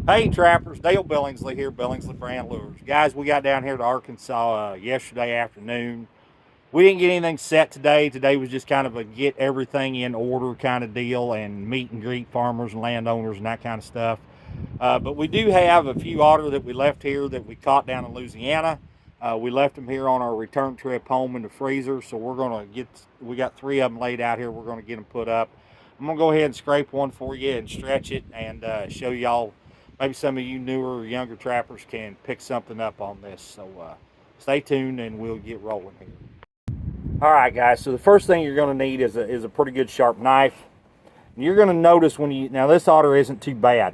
Hey trappers, Dale Billingsley here, Billingsley Brand Lures. Guys, we got down here to Arkansas yesterday afternoon. We didn't get anything set today. Today was just kind of a get everything in order kind of deal and meet and greet farmers and landowners and that kind of stuff. But we do have a few otter that we left here that we caught down in Louisiana. We left them here on our return trip home in the freezer, so we got three of them laid out here. We're going to get them put up. I'm going to go ahead and scrape one for you and stretch it and show y'all. Maybe some of you newer or younger trappers can pick something up on this. So stay tuned and we'll get rolling here. All right, guys. So the first thing you're going to need is a pretty good sharp knife. And you're going to notice now this otter isn't too bad,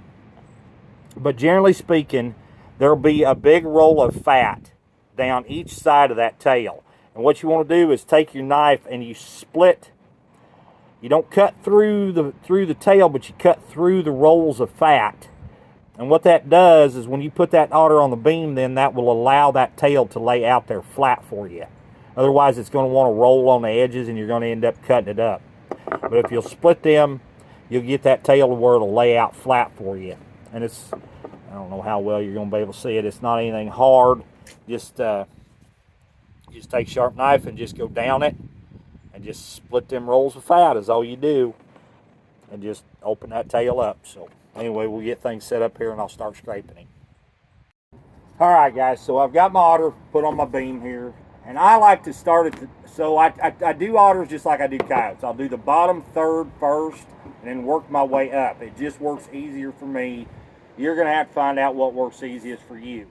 but generally speaking, there'll be a big roll of fat down each side of that tail. And what you want to do is take your knife and you split. You don't cut through the tail, but you cut through the rolls of fat. And what that does is when you put that otter on the beam, then that will allow that tail to lay out there flat for you. Otherwise, it's going to want to roll on the edges and you're going to end up cutting it up. But if you'll split them, you'll get that tail to where it'll lay out flat for you. And I don't know how well you're going to be able to see it. It's not anything hard. Just take a sharp knife and just go down it and just split them rolls of fat is all you do. And just open that tail up. So anyway, we'll get things set up here and I'll start scraping him. All right, guys, so I've got my otter put on my beam here. And I like to start at so I do otters just like I do coyotes. I'll do the bottom third first and then work my way up. It just works easier for me. You're going to have to find out what works easiest for you.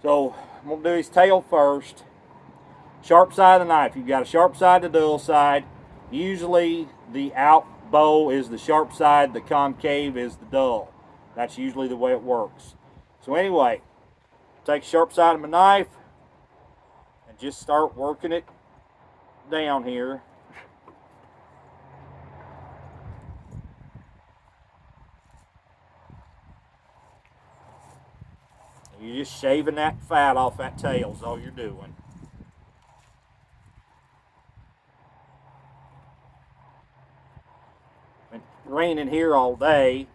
So I'm going to do his tail first. Sharp side of the knife. You've got a sharp side to dull side. Usually the out bow is the sharp side, the concave is the dull. That's usually the way it works. So anyway, take a sharp side of my knife and just start working it down here. You're just shaving that fat off that tail is all you're doing. Been raining here all day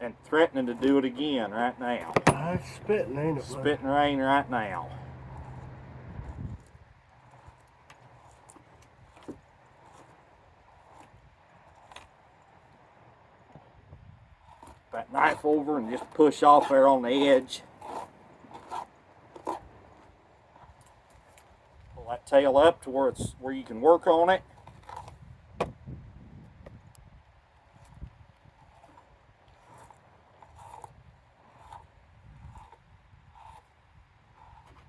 and threatening to do it again right now. It's spitting, ain't it? Spitting rain right now. That knife over and just push off there on the edge. Pull that tail up to where you can work on it.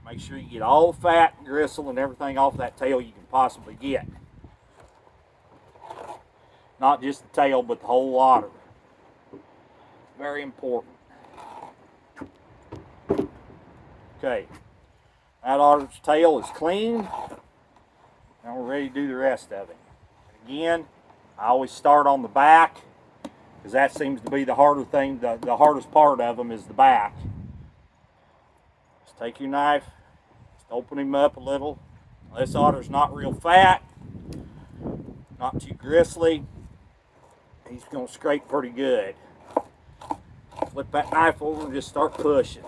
Make sure you get all the fat and gristle and everything off that tail you can possibly get. Not just the tail, but the whole otter. Very important. Okay, that otter's tail is clean. Now we're ready to do the rest of it. And again, I always start on the back because that seems to be the harder thing. The hardest part of them is the back. Just take your knife, just open him up a little. This otter's not real fat, not too gristly. He's going to scrape pretty good. Flip that knife over and just start pushing.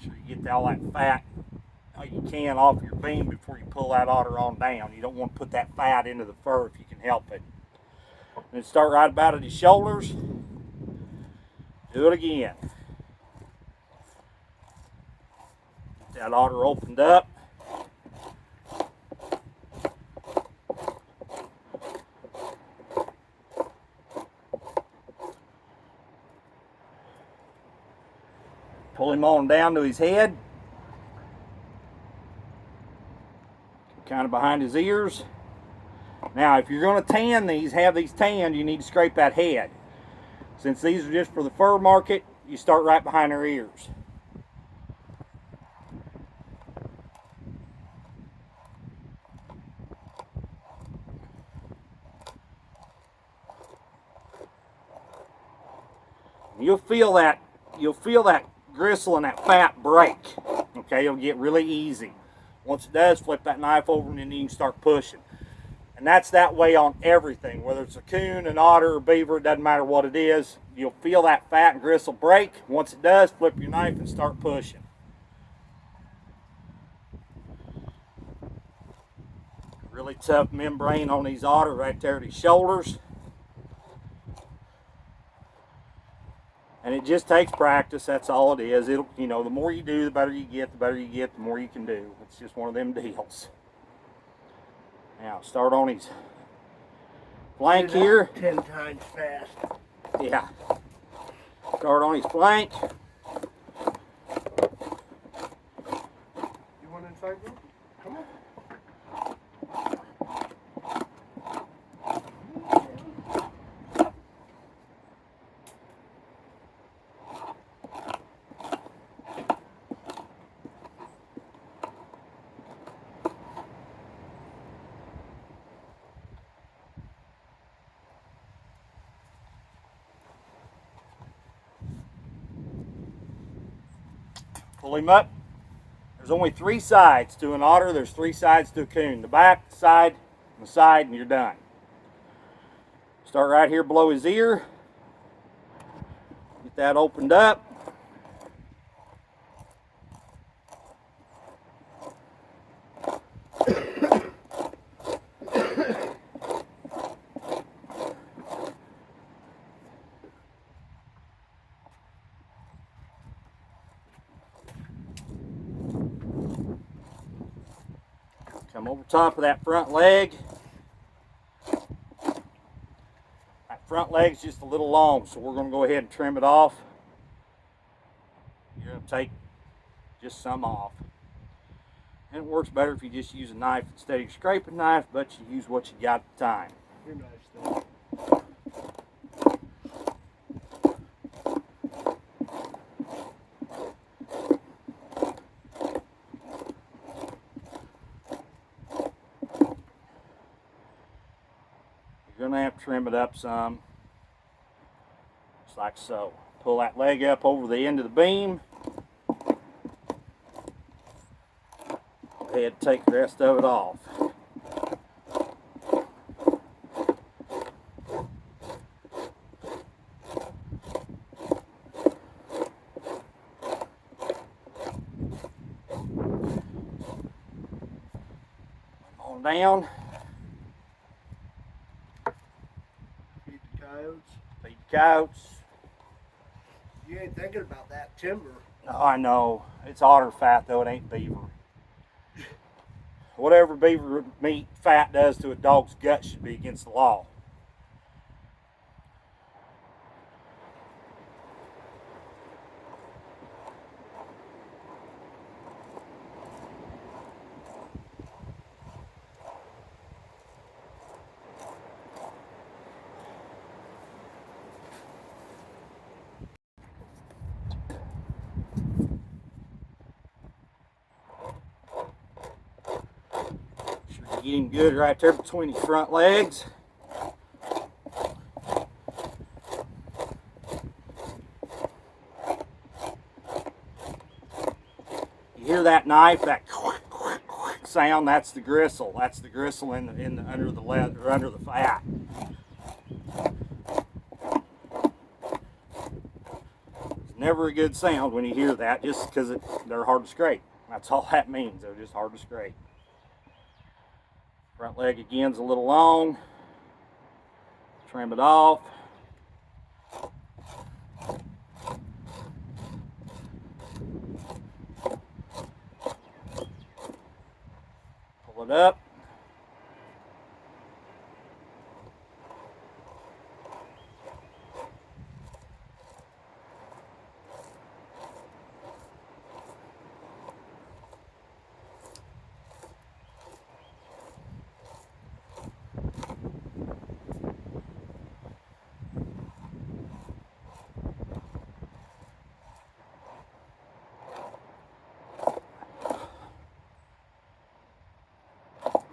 Sure you get all that fat you can off your beam before you pull that otter on down. You don't want to put that fat into the fur if you can help it. Then start right about at his shoulders. Do it again. Get that otter opened up. Pull him on down to his head. kind of behind his ears. Now, if you're going to tan these, have these tanned, you need to scrape that head. Since these are just for the fur market, you start right behind their ears. You'll feel that gristle and that fat break. Okay, it'll get really easy. Once it does, flip that knife over and then you can start pushing. And that's that way on everything, whether it's a coon, an otter, or beaver, it doesn't matter what it is. You'll feel that fat and gristle break. Once it does, flip your knife and start pushing. Really tough membrane on these otter right there at his shoulders. And it just takes practice, that's all it is. It'll, you know, the more you do, the better you get, the more you can do. It's just one of them deals. Now, start on his flank here. 10 times fast. Yeah. Start on his flank. You want inside, bro? Come on. Pull him up. There's only 3 sides to an otter. There's 3 sides to a coon. The back, the side, and you're done. Start right here below his ear. Get that opened up. Come over top of that front leg. That front leg's just a little long, so we're going to go ahead and trim it off. You're going to take just some off. And it works better if you just use a knife instead of your scraping knife, but you use what you got at the time. Your knife's there. You're going to have to trim it up some, just like so. Pull that leg up over the end of the beam. Go ahead and take the rest of it off. On down. Feed the coyotes. Feed the coyotes. You ain't thinking about that timber. Oh, I know. It's otter fat, though. It ain't beaver. Whatever beaver meat fat does to a dog's gut should be against the law. Get him good right there between his front legs. You hear that knife, that sound? That's the gristle. That's the gristle under the leather, or under the fat. It's never a good sound when you hear that, just because they're hard to scrape. That's all that means. They're just hard to scrape. Front leg again's a little long. Trim it off. Pull it up.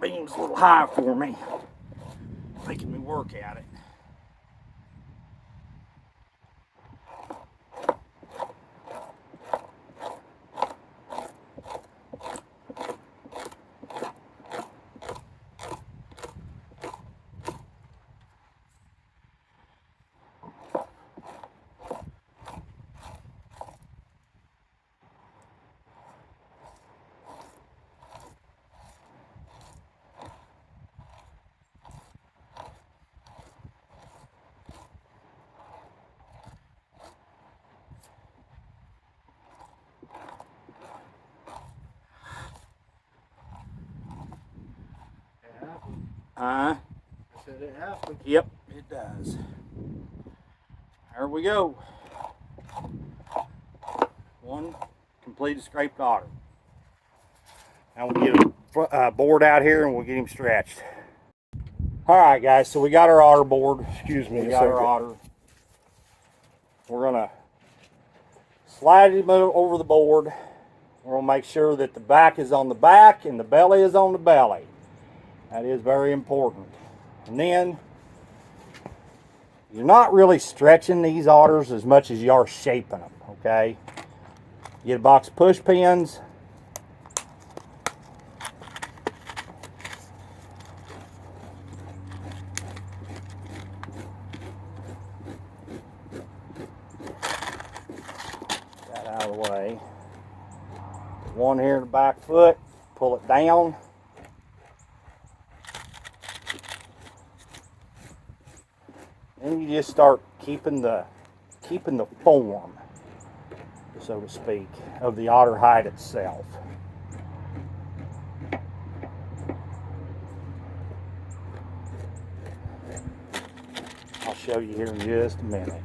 beam's a little high for me, making me work at it. I said it happened. Yep, it does. There we go. One completed scraped otter. Now we'll get a board out here and we'll get him stretched. All right, guys, so we got our otter board. Excuse me. We got our otter. We're gonna slide him over the board. We're gonna make sure that the back is on the back and the belly is on the belly. That is very important. And then you're not really stretching these otters as much as you are shaping them, okay? Get a box of push pins. That out of the way. Put one here in the back foot, pull it down. Then you just start keeping the form, so to speak, of the otter hide itself. I'll show you here in just a minute.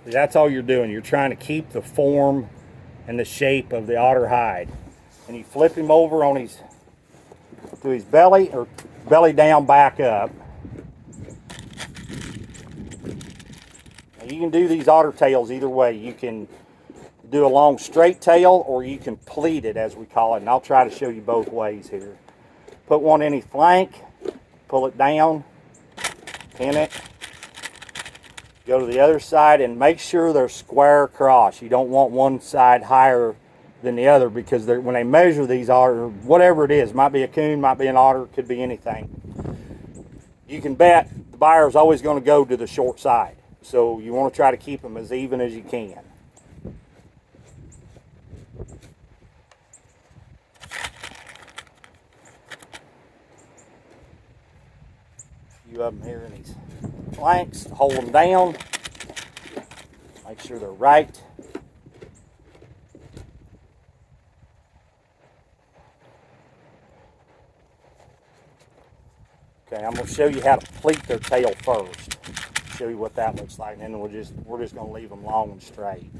That's all you're doing. You're trying to keep the form and the shape of the otter hide. And you flip him over on his to his belly, or belly down, back up. Now you can do these otter tails either way. You can do a long straight tail, or you can pleat it, as we call it. And I'll try to show you both ways here. Put one in his flank, pull it down, pin it. Go to the other side and make sure they're square across. You don't want one side higher than the other, because when they measure these otter, whatever it is, might be a coon, might be an otter, could be anything, you can bet the buyer's always going to go to the short side. So you want to try to keep them as even as you can. A few of them here in these flanks, hold them down, make sure they're right. Okay, I'm going to show you how to pleat their tail first. Show you what that looks like, and then we're just going to leave them long and straight.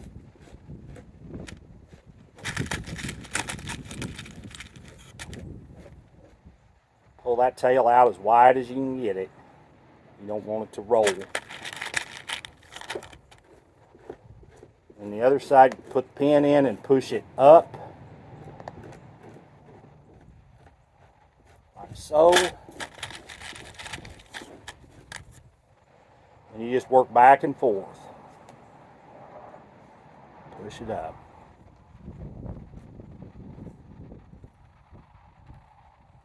Pull that tail out as wide as you can get it. You don't want it to roll. And the other side, put the pin in and push it up, like so. And you just work back and forth. Push it up.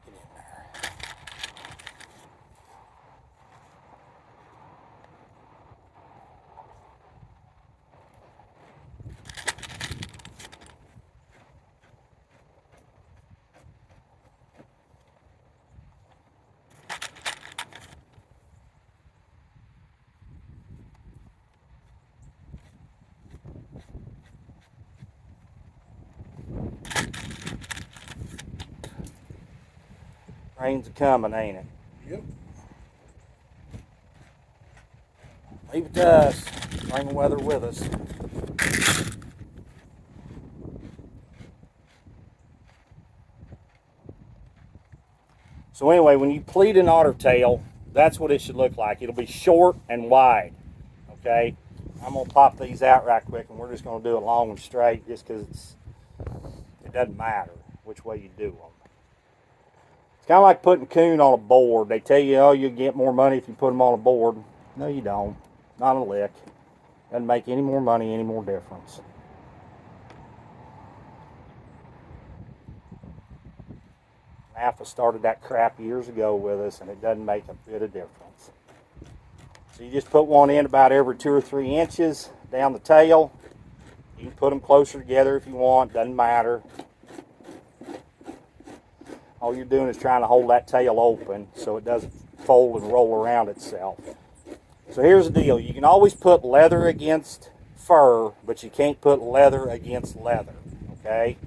Get in there. Rain's a-coming, ain't it? Yep. Leave it to us. Bring the weather with us. So anyway, when you pleat an otter tail, that's what it should look like. It'll be short and wide, okay? I'm gonna pop these out right quick, and we're just gonna do it long and straight, just because it doesn't matter which way you do them. It's kind of like putting coon on a board. They tell you, oh, you'll get more money if you put them on a board. No, you don't. Not a lick. Doesn't make any more money, any more difference. Alpha started that crap years ago with us, and it doesn't make a bit of difference. So you just put one in about every 2 or 3 inches down the tail. You can put them closer together if you want, doesn't matter. All you're doing is trying to hold that tail open so it doesn't fold and roll around itself. So here's the deal. You can always put leather against fur, but you can't put leather against leather, okay?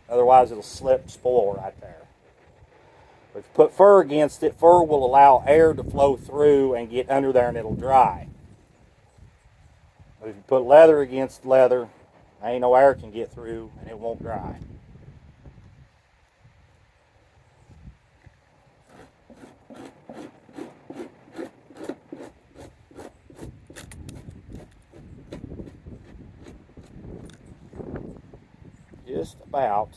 Otherwise it'll slip and spoil right there. But if you put fur against it, fur will allow air to flow through and get under there and it'll dry. But if you put leather against leather, ain't no air can get through and it won't dry. Just about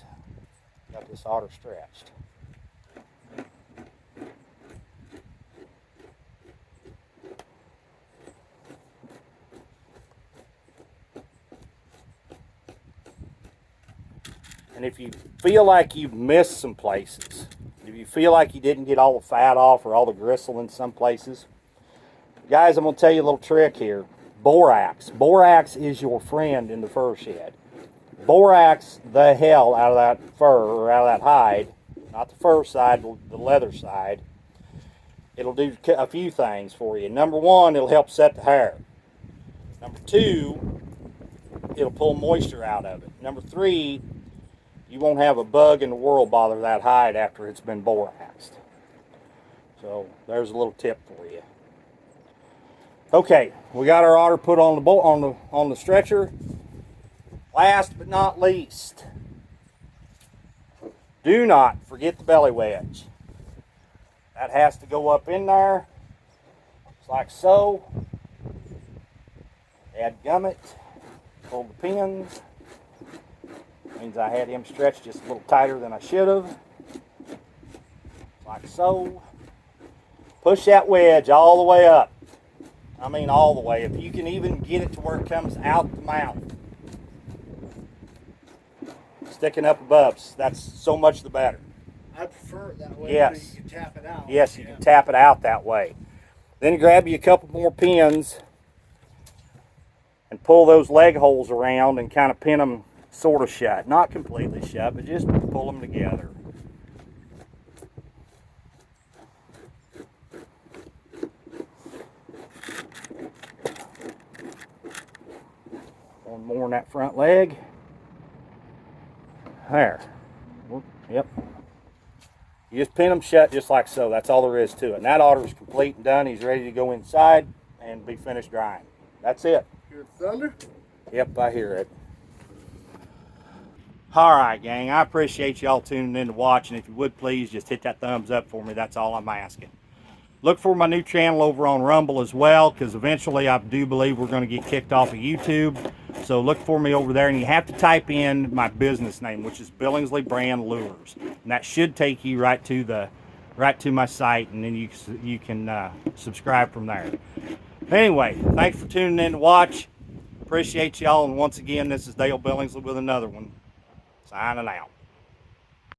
got this otter stretched. And if you feel like you've missed some places, if you feel like you didn't get all the fat off or all the gristle in some places, guys, I'm going to tell you a little trick here. Borax. Borax is your friend in the fur shed. Borax the hell out of that fur or out of that hide, not the fur side, the leather side. It'll do a few things for you. Number one, it'll help set the hair. Number two, it'll pull moisture out of it. Number three, you won't have a bug in the world bother that hide after it's been boraxed. So there's a little tip for you. Okay, we got our otter put on the stretcher. Last but not least, do not forget the belly wedge. That has to go up in there, just like so. Add gummit, pull the pins. Means I had him stretched just a little tighter than I should have, like so. Push that wedge all the way up. I mean all the way. If you can even get it to where it comes out the mouth, sticking up above, that's so much the better. I prefer it that way. Yes. So you can tap it out. Yes, you can tap it out that way. Then grab you a couple more pins and pull those leg holes around and kind of pin them sort of shut. Not completely shut, but just pull them together. One more in that front leg. There. Yep. You just pin them shut just like so. That's all there is to it. And that otter is complete and done. He's ready to go inside and be finished drying. That's it. Hear the thunder? Yep, I hear it. All right, gang. I appreciate y'all tuning in to watch. And if you would please just hit that thumbs up for me. That's all I'm asking. Look for my new channel over on Rumble as well, because eventually I do believe we're going to get kicked off of YouTube. So look for me over there, and you have to type in my business name, which is Billingsley Brand Lures, and that should take you right to my site, and then you can subscribe from there. Anyway, thanks for tuning in to watch. Appreciate y'all, and once again, this is Dale Billingsley with another one. Signing out.